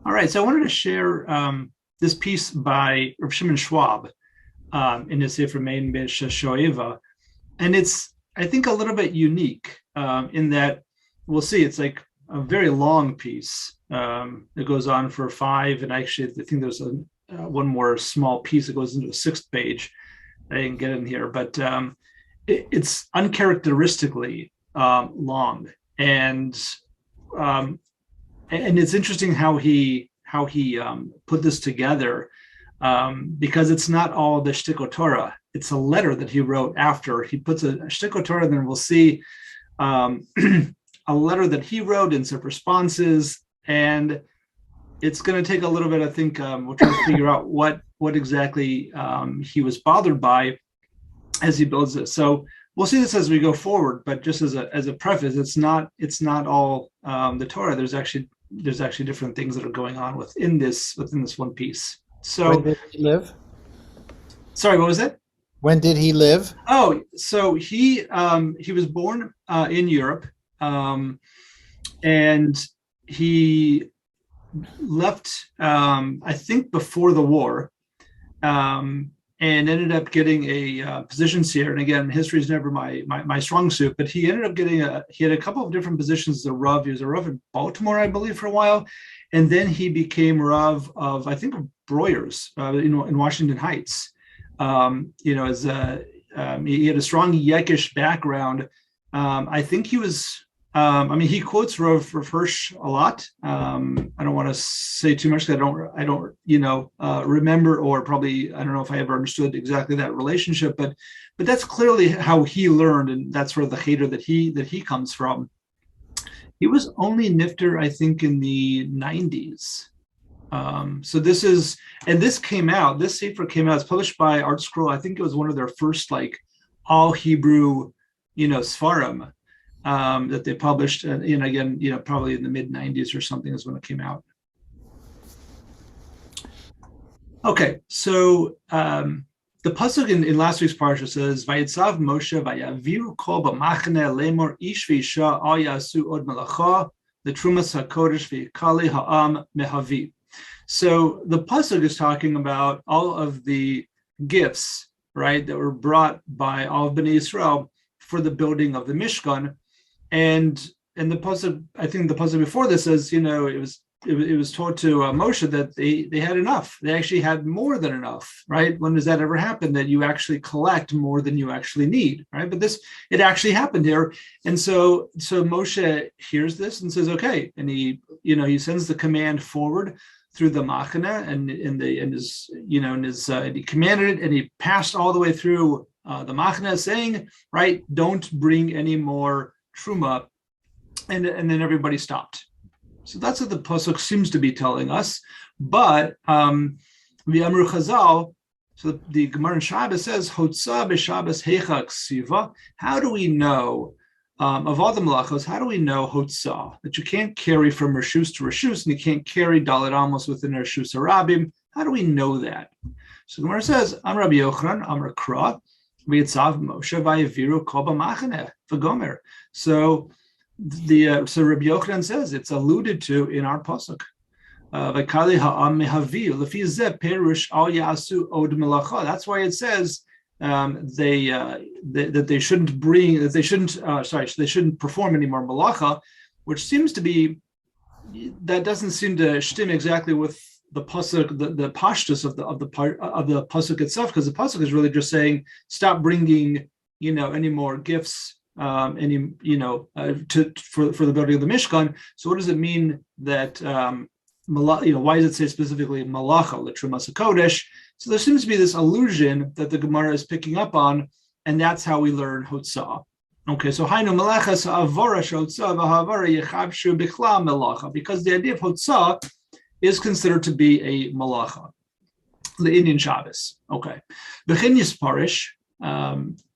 All right, so I wanted to share this piece by Rav Shimon Schwab in his Sefer Mein Bish Shoeva, and it's I think a little bit unique in that we'll see it's like a very long piece. It goes on for five, and actually I think there's one more small piece that goes into the sixth page. I didn't get in here, but it's uncharacteristically long, and um, and it's interesting how he put this together because it's not all the Shtickle Torah. It's a letter that he wrote after he puts a Shtickle Torah. And then we'll see um, a letter that he wrote and some responses, and it's going to take a little bit. I think we'll try to figure out what exactly he was bothered by as he builds this. So we'll see this as we go forward. But just as a preface, it's not all the Torah. There's actually different things that are going on within this one piece. When So, did he live? sorry, what was it? When did he live? Oh, so he was born in Europe, and he left I think before the war, and ended up getting a positions here. And again, history is never my strong suit, but he ended up he had a couple of different positions as a Rav. He was a Rav in Baltimore, I believe, for a while. And then he became Rav of, I think, of Breuer's in Washington Heights. As he had a strong Yekish background. I think he was, he quotes Rav Hirsch a lot. I don't want to say too much because I don't remember, or probably I don't know if I ever understood exactly that relationship. But that's clearly how he learned, and that's sort of the hater that he comes from. He was only nifter, I think, in the 90s. So this came out. This sefer came out. It's published by Art Scroll. I think it was one of their first like all Hebrew, Sfarim that they published, and again, probably in the mid '90s or something is when it came out. Okay, so the pasuk in last week's parsha says, "Vayitzav Moshe vayaviru kol b'machane lemor ish v'isha al yasu od melacha the trumas hakodesh v'yikali ha'am mehavi." So the pasuk is talking about all of the gifts, right, that were brought by all of Bnei Israel for the building of the Mishkan. And the pasuk, I think the pasuk before this says, it was told to Moshe that they had enough. They actually had more than enough, right? When does that ever happen, that you actually collect more than you actually need, right? But it actually happened here. And so Moshe hears this and says, okay. And he sends the command forward through the machana, and he commanded it, and he passed all the way through the machana saying, right, don't bring any more truma, and then everybody stopped. So that's what the pasuk seems to be telling us. But the Amru Chazal, so the Gemara in Shabbos says, Hotza b'Shabbos heicha ksiva. How do we know, of all the melachos, how do we know Hotza, that you can't carry from Rishus to Rishus, and you can't carry Dalet Amos within Rishus Harabim? How do we know that? So the Gemara says, Am Rabbi Yochanan, Amar Kra, v'yitzav Moshe v'yaviru kol b'machane v'gomer. So Rabbi Yochanan says it's alluded to in our pasuk. That's why it says they shouldn't perform any more melacha, which seems to be, that doesn't seem to stem exactly with the pasuk, the pashtus of the pasuk itself, because the pasuk is really just saying stop bringing any more gifts for the building of the Mishkan. So what does it mean that why does it say specifically melacha l'trumas hakodesh? So there seems to be this allusion that the Gemara is picking up on, and that's how we learn Hotzah. Okay, so hainu melachas ha'avara shehotzah v'ha'avara yechabshu bichlal melacha, because the idea of Hotzah is considered to be a melacha, the Indian Shabbos. Okay, v'chen yisparish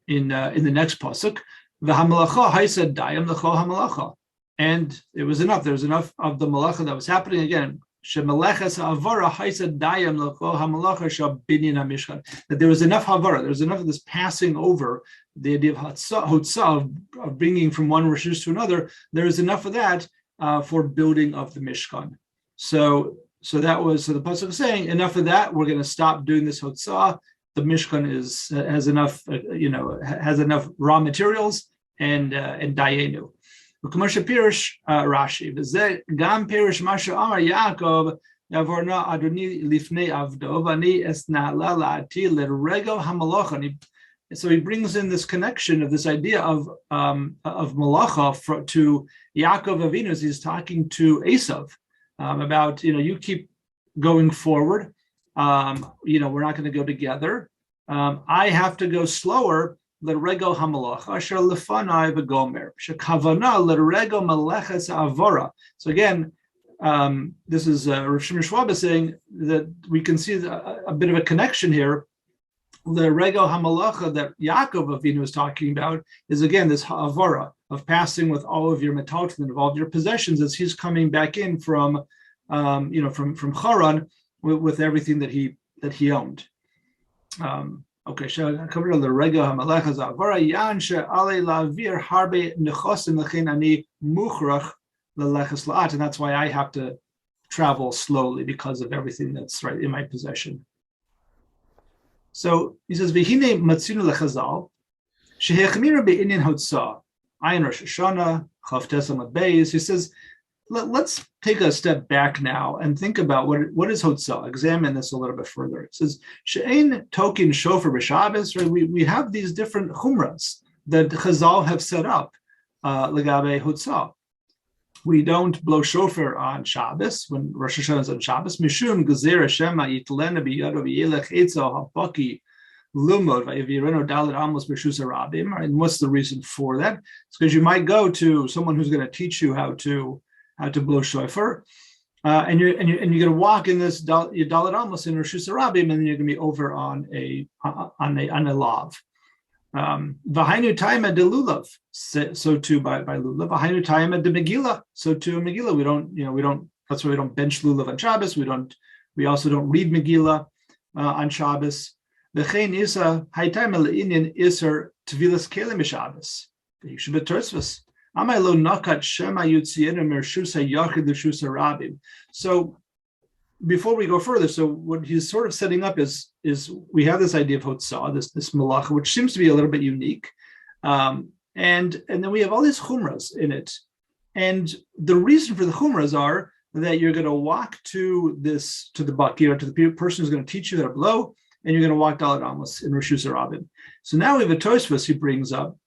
in the next pasuk. V'hamalacha haisa dayam l'chol hamalacha, and it was enough. There was enough of the malacha that was happening. Again, shemeleches havara haisa dayam l'chol hamalacha shabinyan hamishkan. That there was enough havara. There was enough of this passing over, the idea of hotzah, of bringing from one rishus to another. There is enough of that for building of the Mishkan. So so the pasuk is saying, enough of that. We're going to stop doing this hotzah. The Mishkan has enough, has enough raw materials and dayenu. U'k'moshe pirish Rashi. V'zeh gam pirish masha amar Yaakov yavorna adoni lifnei avdo v'ani esna'ala la'ati l'rego hamalocha. So he brings in this connection of this idea of melacha to Yaakov Avinu as he's talking to Esav about, you keep going forward. We're not going to go together. I have to go slower. L'rego hamalacha asher lefanai v'gomer shekavana l'rego meleches avora. So again, this is Rav Shimon Schwab saying that we can see a bit of a connection here. The rego hamalacha that Yaakov Avinu is talking about is again this ha'avara of passing with all of your metalton, of all of your possessions, as he's coming back in from Haran with everything that he owned. Okay, so cover the rego hamalacha za'avara yan she'alei la'avir harbe nechosim lechin ani muchrach leleches la'at, and that's why I have to travel slowly because of everything that's right in my possession. So he says, "V'hine matzinu lechazal shehechmira be'inyan hotzah ayin Rosh Hashanah chavtes amad beis." He says, let's take a step back now and think about what is hotzah. Examine this a little bit further. It says, "She'ein tokin shofar b'Shabbos." Right? We have these different chumras that Chazal have set up legabe hotzah. We don't blow shofar on Shabbos when Rosh Hashanah is on Shabbos. Mishum gezerah shema yitlena biyado v'yelech etzel habaki lumod v'yavireno dalet amos b'shus harabim. And what's the reason for that? It's because you might go to someone who's going to teach you how to blow shofar, and you're going to walk in this dalet amos in Rosh Hashanah, and then you're going to be over on a lav. V'hainu taima de lulav, so too by lulav. V'hainu taima de Megillah, so too Megillah. We don't. That's why we don't bench lulav on Shabbos. We also don't read Megillah on Shabbos. V'chein isa haytaima le'inyan iser tvilas kelim Shabbos. Yishuv b'torsvus. Amay lo nakat shema yutzienu mershusa yachid l'shusa rabim. So before we go further, so what he's sort of setting up is we have this idea of hotzah, this melacha, which seems to be a little bit unique, and then we have all these chumras in it, and the reason for the chumras are that you're going to walk to the baki, to the person who's going to teach you how to blow, and you're going to walk dalet amos in Rosh Hashanah. So now we have a Tosfos he brings up,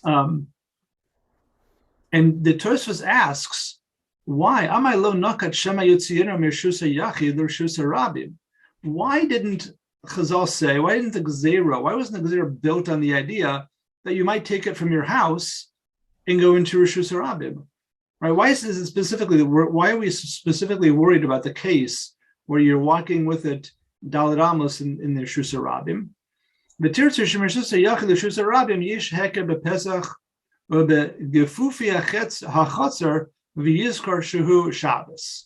and the Tosfos asks, why? Why didn't Chazal say, why didn't the Gezerah, why wasn't the Gezerah built on the idea that you might take it from your house and go into Rosh Hashanah? Right? Why are we specifically worried about the case where you're walking with it dalet amos in the Rosh Hashanah? The Tirtzer Shemesh Yachid Rosh Hashanah Yish Heker BePesach Gefufi HaChatzer V'Yizkar Shehu Shabbos.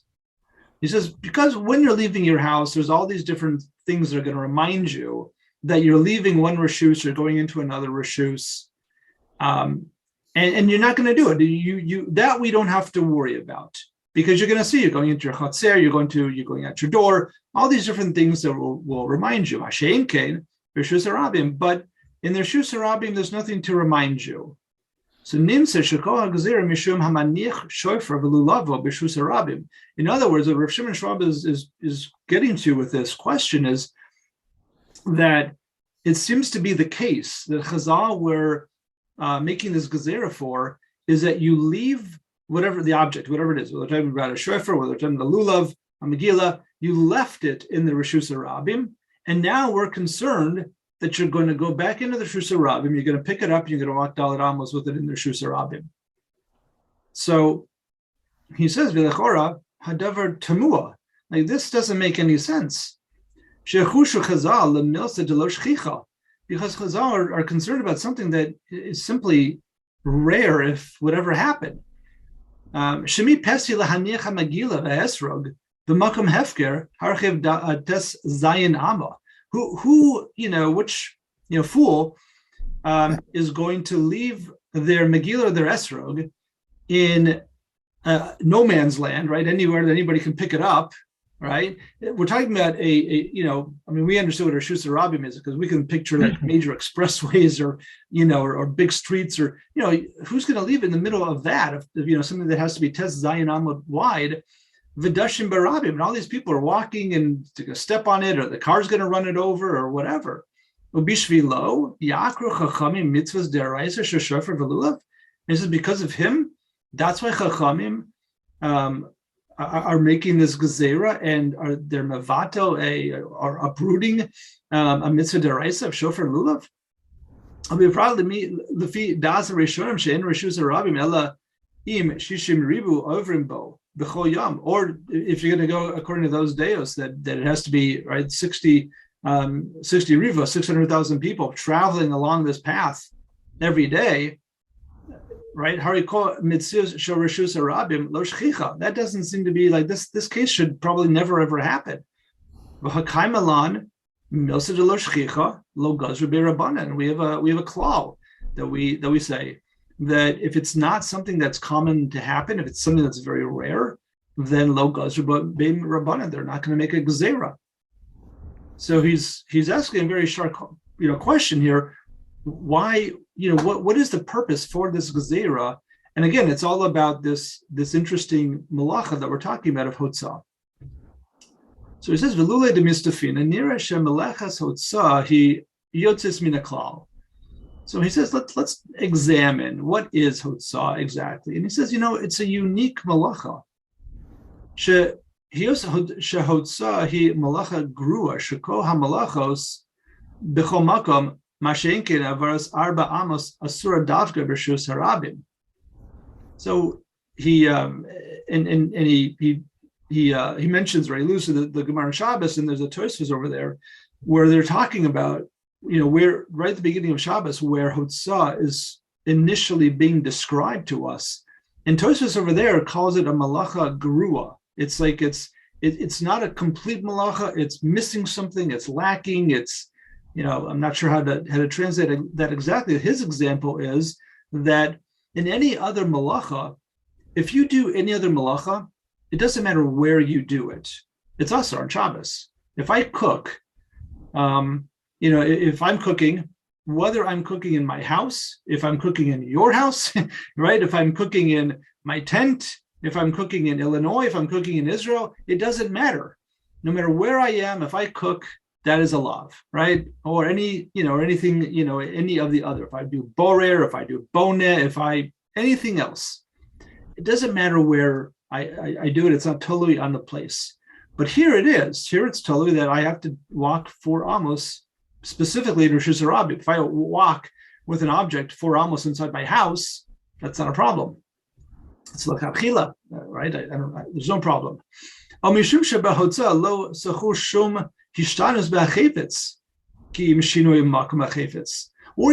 He says, because when you're leaving your house, there's all these different things that are going to remind you that you're leaving one reshus or going into another reshus, and you're not going to do it. You that we don't have to worry about, because you're going to see you're going into your chatzer, you're going out your door, all these different things that will remind you. Hashem Kain Reshus Harabim, but in the Reshus Harabim, there's nothing to remind you. So nimsa shekol hagzera mishum hamanich shofar v'lulavo b'shus harabim. In other words, what Rav Shimon Schwab is getting to with this question is that it seems to be the case that Chazal were making this gezerah for is that you leave whatever the object, whatever it is, whether it's about a shofar, whether it's a lulav, a megillah, you left it in the Reshus Harabim, and now we're concerned that you're going to go back into the Reshus Harabim, you're going to pick it up, you're going to walk dalet amos with it in the Reshus Harabim. So he says, "V'lechora hadavar tamua." Like, this doesn't make any sense. Shechushu Chazal lemilsa delo shchicha, because Chazal are concerned about something that is simply rare if whatever happened. Shemi pesi lahaniach hamagila v'esrog v'makom hefker harchev tes zayin ama. Who fool is going to leave their Megillah or their Esrog in no man's land, right? Anywhere that anybody can pick it up right? We're talking about we understood what a Reshus Harabim is because we can picture like major expressways or, or big streets or, who's going to leave in the middle of that? If something that has to be Tes Zayin Amud wide, Vidashim Barabim, and all these people are walking and to step on it or the car's going to run it over or whatever. Ubishvilo, Yakru Chachamim Mitzvahs Deraisa Shoshofer Velulav. This is because of him. That's why Chachamim are making this gezerah and they're mevato are uprooting a mitzvah deraisa of shofar lulav. I'll be proud to meet lefi das rishonim she'en reshus harabim ela im shishim ribu ovrim bo b'chol yom. Or if you're going to go according to those deos, that it has to be right 60 riva, 600,000 people traveling along this path every day. Right, that doesn't seem to be like this. This case should probably never ever happen. We have a clause that we say that if it's not something that's common to happen, if it's something that's very rare, then lo gazru bein rabbanan, they're not going to make a gezerah. So he's asking a very sharp question here. Why, what is the purpose for this gezerah? And again, it's all about this interesting melacha that we're talking about of hotzah. So he says, "Velule de mistafina nira she melechas hotzah he yotzis min haklal." So he says, let's examine what is hotzah exactly. And he says, it's a unique melacha. She hotzah he melacha grua sheko hamelachos b'chol makom. So he mentions right loose the Gemara and Shabbos, and there's a Tosfos over there where they're talking about where right at the beginning of Shabbos where hotzah is initially being described to us, and Tosfos over there calls it a malacha gerua. It's like it's not a complete malacha. It's missing something. It's lacking. It's I'm not sure how to translate that exactly. His example is that in any other malacha, if you do any other malacha, it doesn't matter where you do it. It's asur on Shabbos. If I cook, if I'm cooking, whether I'm cooking in my house, if I'm cooking in your house, right? If I'm cooking in my tent, if I'm cooking in Illinois, if I'm cooking in Israel, it doesn't matter. No matter where I am, if I cook, that is a lav, right? Or anything, any of the other. If I do borer, if I do boneh, anything else, it doesn't matter where I do it. It's not totally on the place. But here it is. Here it's totally that I have to walk 4 amos, specifically in Reshus Harabim. If I walk with an object 4 amos inside my house, that's not a problem. It's l'chachila, right? There's no problem. Or he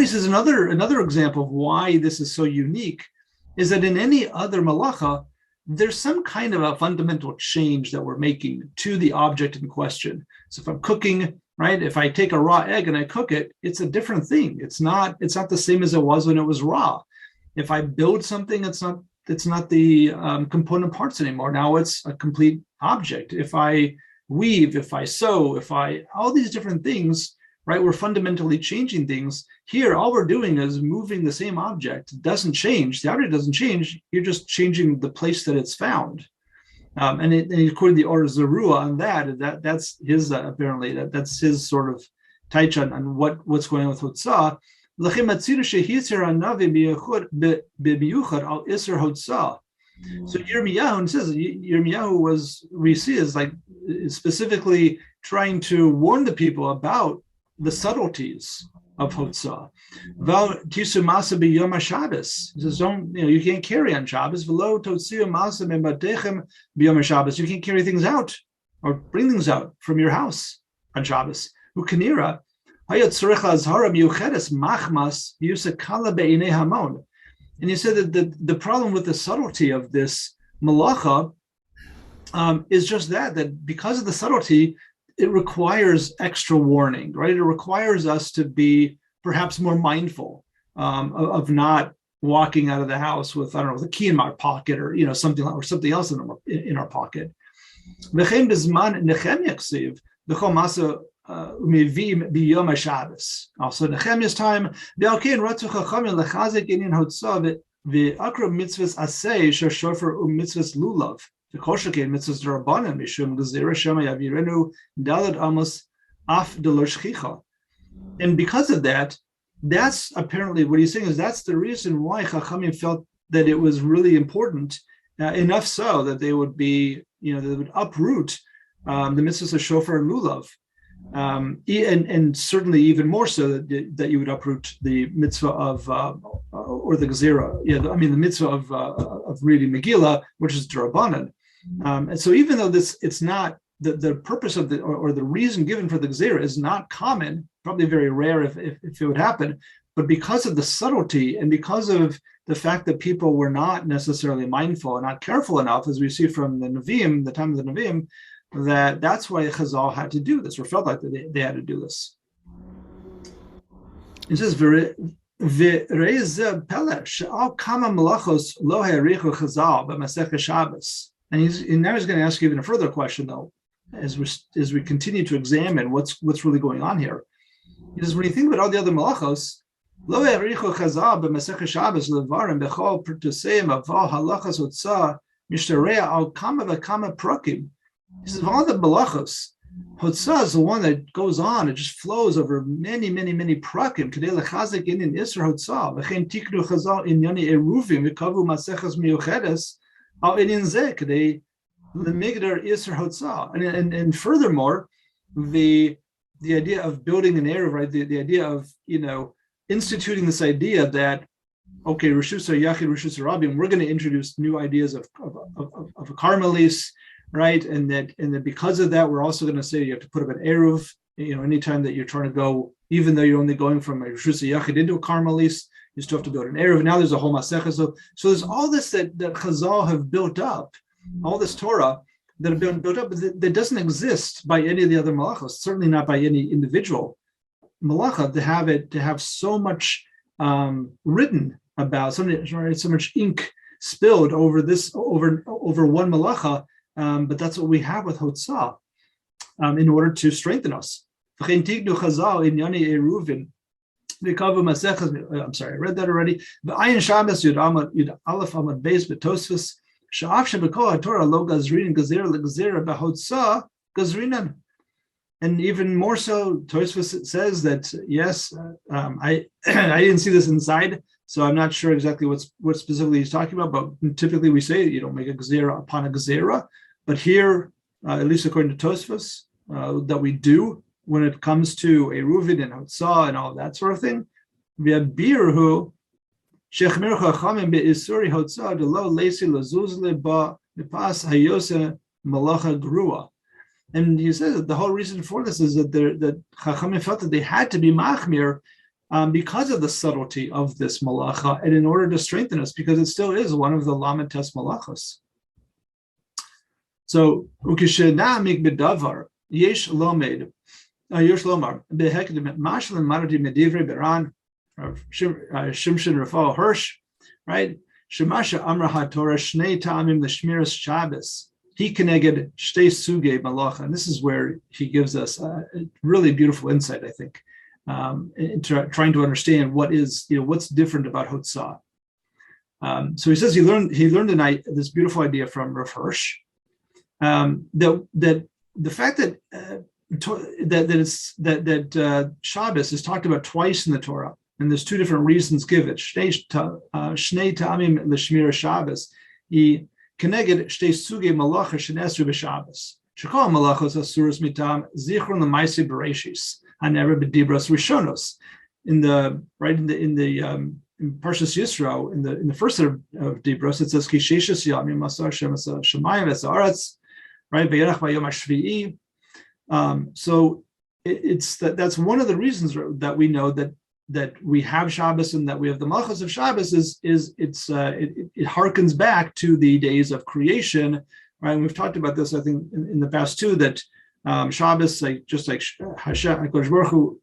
says another example of why this is so unique is that in any other malacha, there's some kind of a fundamental change that we're making to the object in question. So if I'm cooking, right, if I take a raw egg and I cook it, it's a different thing. It's not the same as it was when it was raw. If I build something, it's not the component parts anymore. Now it's a complete object. If I weave, if I sew, all these different things, right? We're fundamentally changing things. Here, all we're doing is moving the same object. It doesn't change. The object doesn't change. You're just changing the place that it's found. And according to the Or Zarua on that's his apparently that's his sort of taich on what's going on with Hotzah. So Yirmiyahu says we see is like specifically trying to warn the people about the subtleties of Hotzah. He says, you can't carry on Shabbos. You can't carry things out or bring things out from your house on Shabbos. And he said that the problem with the subtlety of this melacha is just that because of the subtlety, it requires extra warning, right? It requires us to be perhaps more mindful of not walking out of the house with, I don't know, with a key in my pocket or something else in our pocket. V'chein b'zman Nehemiah ksiv b'chol masa umevim b'yom haShabbos. Also Nehemiah's time. V'alkein ratzu chachamim lechazik inyan hotzah v'akra mitzvahs asay shofar u'mitzvahs lulav. V'koshakein mitzvahs d'Rabbanan mishum gezerah shema yavirenu dalad amos af delor shchicha. And because of that, that's apparently what he's saying is that's the reason why Chachamim felt that it was really important, enough so that they would be, they would uproot the mitzvahs of shofar and lulav, and certainly even more so that you would uproot the mitzvah of or the gezerah, the mitzvah of reading Megillah, which is D'Rabbanan. And so even though it's not the purpose of or the reason given for the gezerah is not common, probably very rare if it would happen, but because of the subtlety and because of the fact that people were not necessarily mindful and not careful enough, as we see from the Nevi'im, the time of the Nevi'im, that's why Chazal had to do this, or felt like they had to do this. It says, and now he's going to ask you even a further question, though, as we continue to examine what's really going on here. Because when you think about all the other malachos, lo ha'arichu chazal b'masechah Shabbos levarim bechol pertuseim aval halachas hotzah mishtareya al kama v'kama prakim. He says, of all the malachos, hotzah is the one that goes on; it just flows over many, many, many prakim. Kedei lechazik in isra hotzah v'chein tiknu chazal in yoni eruvim v'kavu masechas miyuchedes al inyan zeh kedei lemigdar isra hotzah. And furthermore, the idea of building an Eruv, right? The idea of, instituting this idea that, okay, Rishus Yachid, Rishus Rabim, we're going to introduce new ideas of a Carmelis, right? And that because of that, we're also going to say you have to put up an Eruv, anytime that you're trying to go, even though you're only going from a Rishus Yachid into a Carmelis, you still have to build an Eruv. Now there's a whole Masechah. So there's all this that Chazal have built up, all this Torah that have been built up that doesn't exist by any of the other malachos, certainly not by any individual malacha, to have so much written about, so much ink spilled over one malacha, but that's what we have with Hotzah in order to strengthen us. I'm sorry, I read that already. V'ayin Shabbos Yud Aleph Amad Beis B'Tosfos Sha'af Shebekol HaTorah Lo Gazrin Gezerah LeGezerah B'Hotzah Gazrinan. And even more so, Tosfos says that yes, I didn't see this inside, so I'm not sure exactly what specifically he's talking about. But typically we say you don't make a gezerah upon a gezerah, but here, at least according to Tosfos, that we do when it comes to Eruvin and Hotzah and all that sort of thing. V'abirhu shechmir chachamim be'isuri Hotzah delo leisi lazuzle ba nipas hayose malacha grua. And he says that the whole reason for this is that Chachamim felt that they had to be machmir because of the subtlety of this malacha, and in order to strengthen us, because it still is one of the lamites malachos. So ukishenamik bedavar yesh lomed yesh lomar behekdim mashlim maradi medivre beran Shimshon Rafal Hirsch, right? Shemasha Amra HaTorah Shnei Ta'amim L'Shmiras Shabbos. He connected Shtei Suge Malacha, and this is where he gives us a really beautiful insight, I think, into trying to understand what's different about Hotzah. So he says he learned this beautiful idea from Rav Hirsch, that the fact that Shabbos is talked about twice in the Torah, and there's two different reasons given. Shnei Ta'amim L'Shmiras Shabbos. He Keneged Shtei Suge Malacha Shenesru B'Shabbos. Shekol Malachos Asuros Mitam Zichron L'Maisi Bereshis Hanever B'Dibros Rishonos. In Parshas Yisro, in the first set of Dibros, it says Kisheshis Yamim Masar Shemayim V'Saaretz, right? V'Yerach V'Yom HaShvi'i. So that's one of the reasons that we know that we have Shabbos and that we have the malachos of Shabbos it harkens back to the days of creation, right? And we've talked about this, I think, in the past too, that Shabbos, just like Hashem, HaKadosh Baruch Hu,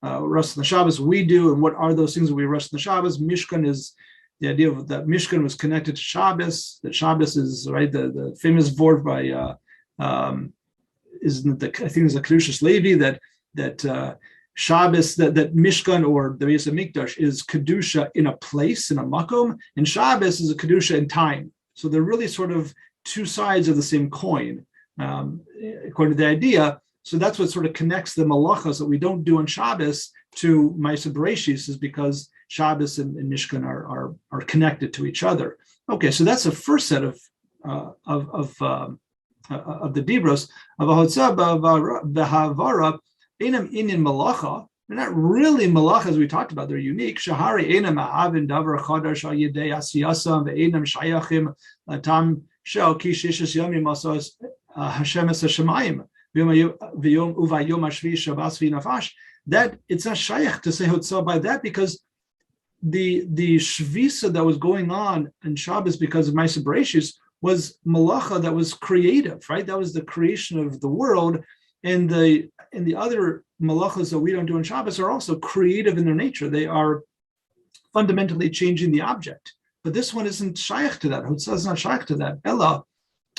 rest on the Shabbos, we do, and what are those things that we rest on the Shabbos? Mishkan is the idea of that Mishkan was connected to Shabbos. That Shabbos is right. The famous word by isn't the I think it's a Kedushas Levi that Shabbos that Mishkan or the Beis Hamikdash is kedusha in a place, in a makom, and Shabbos is a kedusha in time. So they're really sort of two sides of the same coin, according to the idea. So that's what sort of connects the melachas that we don't do on Shabbos to Ma'aseh Bereshis, is because Shabbos and Mishkan are connected to each other. Okay, so that's the first set of the dibros of Ahotzah v'Havara. Einam inin melacha. They're not really melacha as we talked about. They're unique. Shahari einam ha'avin davar chadash al yedei asiyasam ve'einam shayachim latam shel ki shishas yomim asos Hashem es hashemayim v'yom uvayom hashvi shabbos v'nafash. That it's not shayach to say hotzah by that, because the shvisa that was going on in Shabbos because of Ma'aseh Bereshis was melacha that was creative, right? That was the creation of the world. And the other melachas that we don't do on Shabbos are also creative in their nature. They are fundamentally changing the object. But this one isn't shaykh to that. Hotzah is not shaykh to that. Ella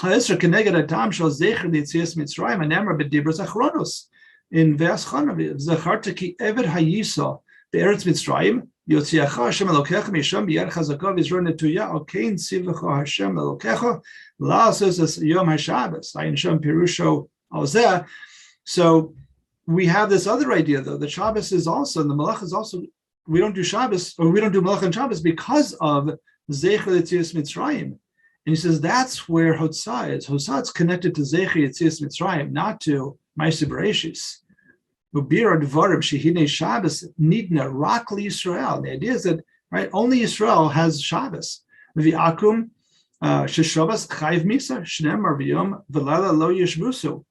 ha'esra keneged ha'tam shel zecher l'yetzias Mitzrayim ha'nemar b'dibros achronos in Ve'as Chanav zacharta ki eved hayisa be'eretz Mitzrayim yotziacha Hashem Elokecha misham b'yad chazaka v'yizro netuya okein tzivacha Hashem Elokecha la'asos es yom ha'Shabbos ayin shem pirusho alzeh. So we have this other idea, though, that Shabbos is also, and the melacha is also, we don't do Shabbos, or we don't do melacha on Shabbos because of Zecher Yetzias Mitzrayim. And he says that's where Hotzah is. Hotzah is connected to Zecher Yetzias Mitzrayim, not to Ma'aseh Bereshis. Ubir Dvarim Shehine Shabbos Nidna Rak Yisrael. The idea is that, right, only Yisrael has Shabbos. V'akum Sheshabbos Chayv Misa Shnem Arviyom V'Lala Lo Yishbusu.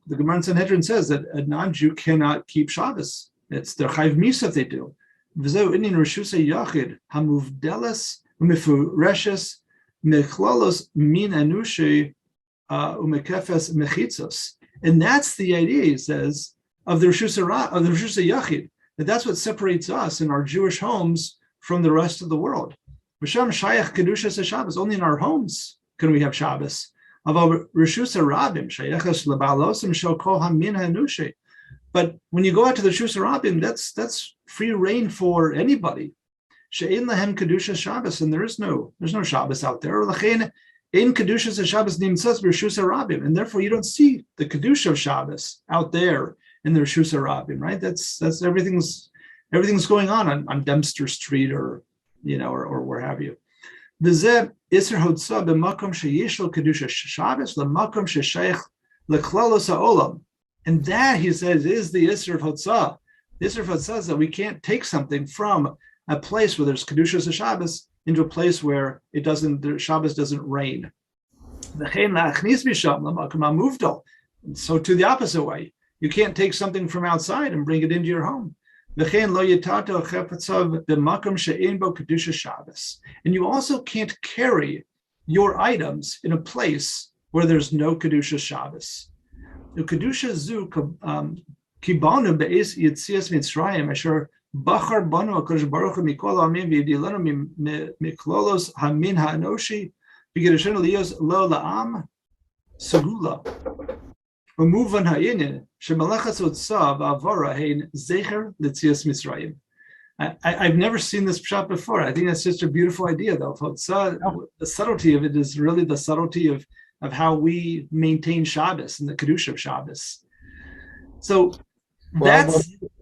The Gemara in Sanhedrin says that a non-Jew cannot keep Shabbos. It's their chayv misa if they do. V'zeu inin reshusei yachid hamuvdeles umefureshes mechlalos min anushi umekefes mechitzos. And that's the idea, he says, of the reshusei yachid. That's what separates us in our Jewish homes from the rest of the world. V'sham shayach kedusha Shabbos. Only in our homes can we have Shabbos. But when you go out to the Reshus Rabim, that's free reign for anybody. She'ein lahem kedusha Shabbos, and there's no Shabbos out there. Lachein ein kedusha Shabbos nimtzas b'Reshus Rabim, and therefore you don't see the kedusha of Shabbos out there in the Reshus Rabim, right? That's everything's going on Dempster Street or where have you. V'zeh Isser Hotzah b'makom sheyesh lo kedusha Shabbos l'makom sheshayich l'klalos ha'olam, and that, he says, is the Isser of Hotzah. The Isser of Hotzah is that we can't take something from a place where there's kedusha Shabbos into a place where Shabbos doesn't reign. V'chein la'achnis b'sham l'makom ha'muvdal. So to the opposite way, you can't take something from outside and bring it into your home. And you also can't carry your items in a place where there's no kedusha Shabbos. The kedusha zu kibanu be'es yitzias Mitzrayim asher bachar banu HaKadosh Baruch Hu mikol ha'amim v'yidilanu miklolos hamin ha'anoshi v'gedashenu liyos lo la'am segula. Umuvan ha'inin shemalachas hotzah v'avara hein zecher l'tzias Mitzrayim. I've never seen this pshat before. I think that's just a beautiful idea, though. Hotzah, the subtlety of it is really the subtlety of how we maintain Shabbos and the kedusha of Shabbos. So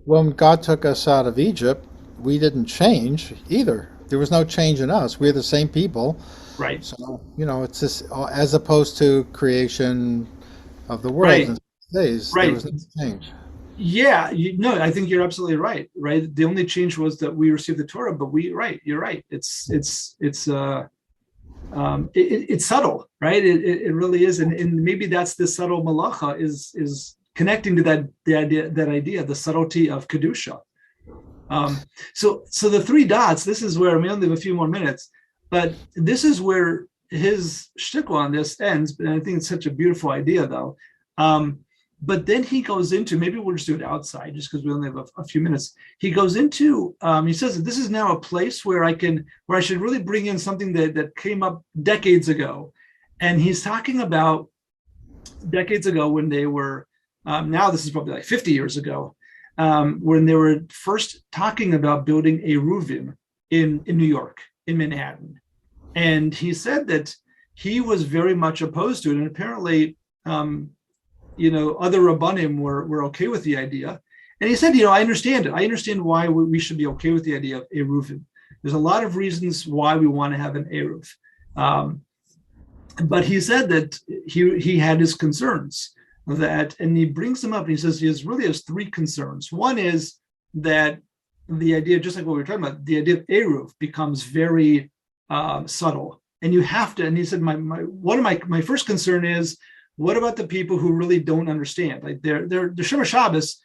when God took us out of Egypt, we didn't change either. There was no change in us. We're the same people. Right. So, it's just, as opposed to creation of the world in days, there was no change. Yeah, I think you're absolutely right. Right. The only change was that we received the Torah, but you're right. It's subtle, right? It really is, and maybe that's the subtle melacha is connecting to that idea, the subtlety of kedusha. So the three dots. This is where we only have a few more minutes, but this is where his shtickle on this ends. And I think it's such a beautiful idea, though. But then he goes into, maybe we'll just do it outside just because we only have a few minutes. He goes into, he says that this is now a place where I should really bring in something that came up decades ago. And he's talking about decades ago when they were, now this is probably like 50 years ago, when they were first talking about building a Eruvim in New York, in Manhattan. And he said that he was very much opposed to it. And apparently, other Rabbanim were okay with the idea. And he said, I understand it. I understand why we should be okay with the idea of Eruvim. There's a lot of reasons why we want to have an Eruv. But he said that he had his concerns and he brings them up and he says he has three concerns. One is that the idea, just like what we were talking about, the idea of Eruv becomes very subtle. And you have to, and he said, my first concern is, what about the people who really don't understand? Like they're Shomer Shabbos,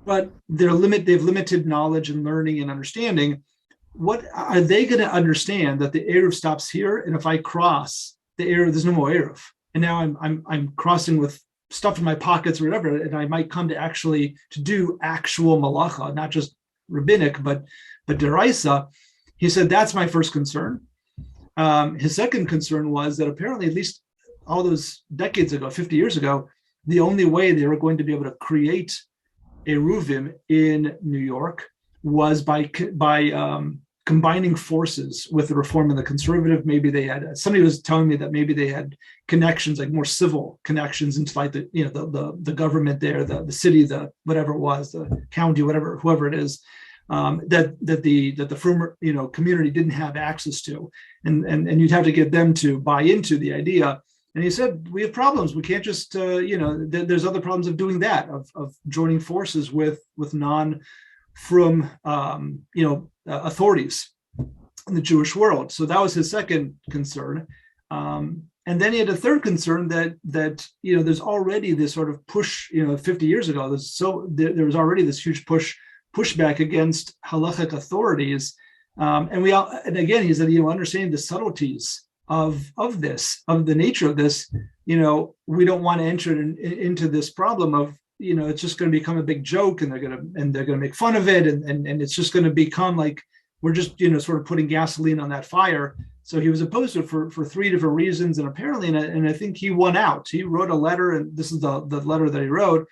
but they have limited knowledge and learning and understanding. What are they going to understand that the Eruv stops here? And if I cross the Eruv, there's no more Eruv. And now I'm crossing with stuff in my pockets or whatever, and I might come to do actual melacha, not just rabbinic, but deraisa. He said, that's my first concern. His second concern was that apparently, at least all those decades ago, 50 years ago, the only way they were going to be able to create Eruvim in New York was by combining forces with the Reform and the Conservative. Maybe they had, somebody was telling me that maybe they had connections, like more civil connections into like the government there, the city, the whatever it was, the county, whoever it is, that the former community didn't have access to, and you'd have to get them to buy into the idea. And he said, we have problems. We can't just, there's other problems of doing that, of joining forces with non-frum, authorities in the Jewish world. So that was his second concern. And then he had a third concern that there's already this sort of push, 50 years ago, there was already this huge pushback against halachic authorities. And again, he said, understanding the subtleties of the nature of this, we don't want to enter into this problem of, it's just going to become a big joke, and they're going to make fun of it, and it's just going to become like we're just sort of putting gasoline on that fire. So he was opposed to it for three different reasons, and apparently, and I think he won out. He wrote a letter, and this is the letter that he wrote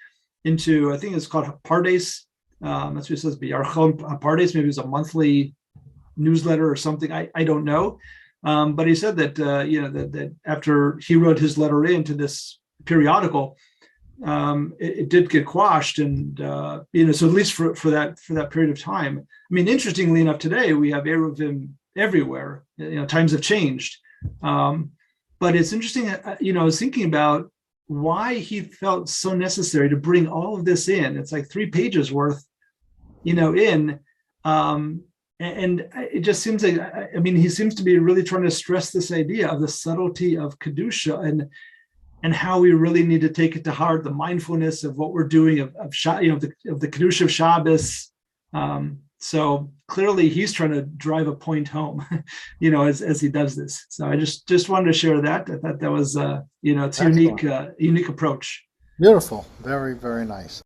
into, I think it's called Pardes. That's what it says, B'Yarchon Pardes. Maybe it was a monthly newsletter or something. I don't know. But he said that that after he wrote his letter into this periodical, it did get quashed, and so at least for that period of time. I mean, interestingly enough, today we have Eruvim everywhere. Times have changed, but it's interesting. I was thinking about why he felt so necessary to bring all of this in. It's like 3 pages worth, in. And it just seems like, he seems to be really trying to stress this idea of the subtlety of kedusha and how we really need to take it to heart, the mindfulness of what we're doing of the kedusha of Shabbos. So clearly he's trying to drive a point home, as he does this. So I just wanted to share that. I thought that was, it's a unique approach. Beautiful. Very, very nice.